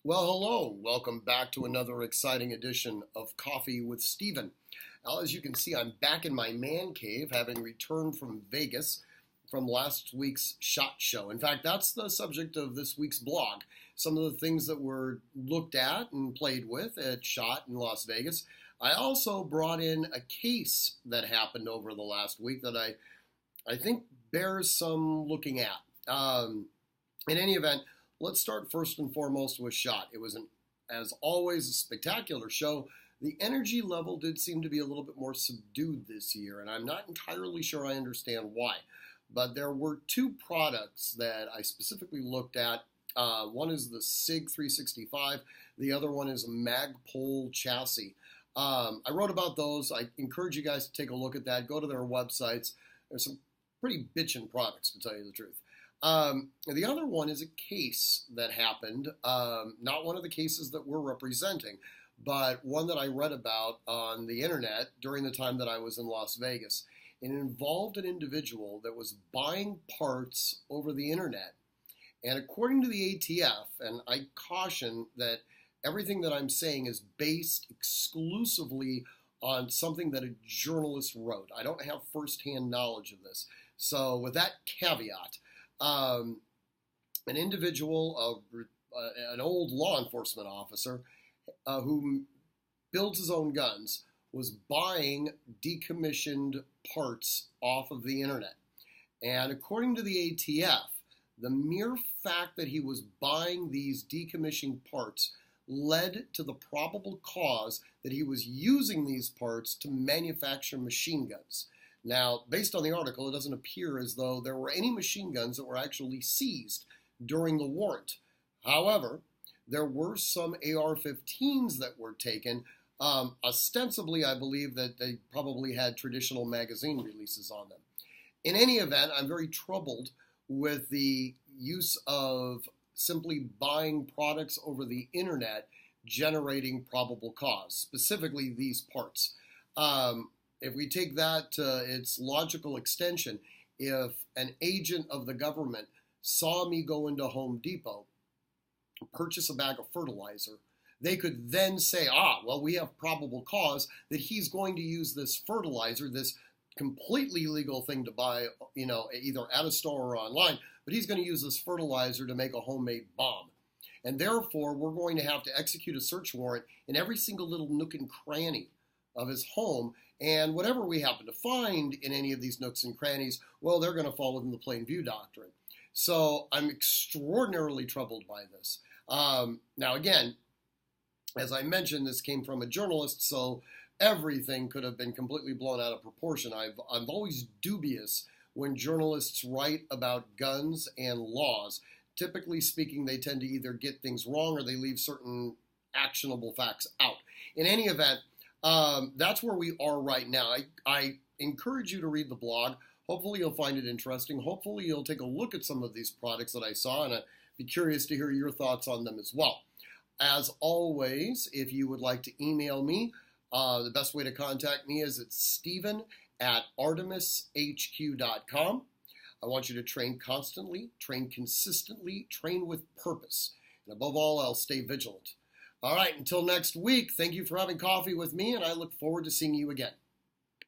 Well, hello. Welcome back to another exciting edition of Coffee with Steven. Now, as you can see, I'm back in my man cave, having returned from Vegas from last week's SHOT Show. In fact, that's the subject of this week's blog. Some of the things that were looked at and played with at SHOT in Las Vegas. I also brought in a case that happened over the last week that I think bears some looking at. In any event, let's start first and foremost with SHOT. It was, as always, a spectacular show. The energy level did seem to be a little bit more subdued this year, and I'm not entirely sure I understand why. But there were two products that I specifically looked at. One is the SIG 365. The other one is a Magpul chassis. I wrote about those. I encourage you guys to take a look at that. Go to their websites. There's some pretty bitchin' products, to tell you the truth. The other one is a case that happened, not one of the cases that we're representing, but one that I read about on the internet during the time that I was in Las Vegas. It involved an individual that was buying parts over the internet. And according to the ATF, and I caution that everything that I'm saying is based exclusively on something that a journalist wrote. I don't have firsthand knowledge of this. So with that caveat, an individual, an old law enforcement officer who builds his own guns, was buying decommissioned parts off of the internet. And according to the ATF, the mere fact that he was buying these decommissioned parts led to the probable cause that he was using these parts to manufacture machine guns. Now, based on the article, it doesn't appear as though there were any machine guns that were actually seized during the warrant. However, there were some AR-15s that were taken. Ostensibly, I believe that they probably had traditional magazine releases on them. In any event, I'm very troubled with the use of simply buying products over the internet generating probable cause, specifically these parts. If we take that to its logical extension, if an agent of the government saw me go into Home Depot, purchase a bag of fertilizer, they could then say, well, we have probable cause that he's going to use this fertilizer, this completely legal thing to buy, either at a store or online, but he's going to use this fertilizer to make a homemade bomb. And therefore, we're going to have to execute a search warrant in every single little nook and cranny of his home. And whatever we happen to find in any of these nooks and crannies, well, they're going to fall within the plain view doctrine. So I'm extraordinarily troubled by this. Now, again, as I mentioned, this came from a journalist, so everything could have been completely blown out of proportion. I'm always dubious when journalists write about guns and laws. Typically speaking, they tend to either get things wrong or they leave certain actionable facts out. In any event, that's where we are right now. I encourage you to read the blog. Hopefully you'll find it interesting. Hopefully you'll take a look at some of these products that I saw, and I'd be curious to hear your thoughts on them as well. As always, if you would like to email me, the best way to contact me is at steven@artemishq.com. I want you to train constantly, train consistently, train with purpose. And above all else, stay vigilant. All right, until next week, thank you for having coffee with me, and I look forward to seeing you again.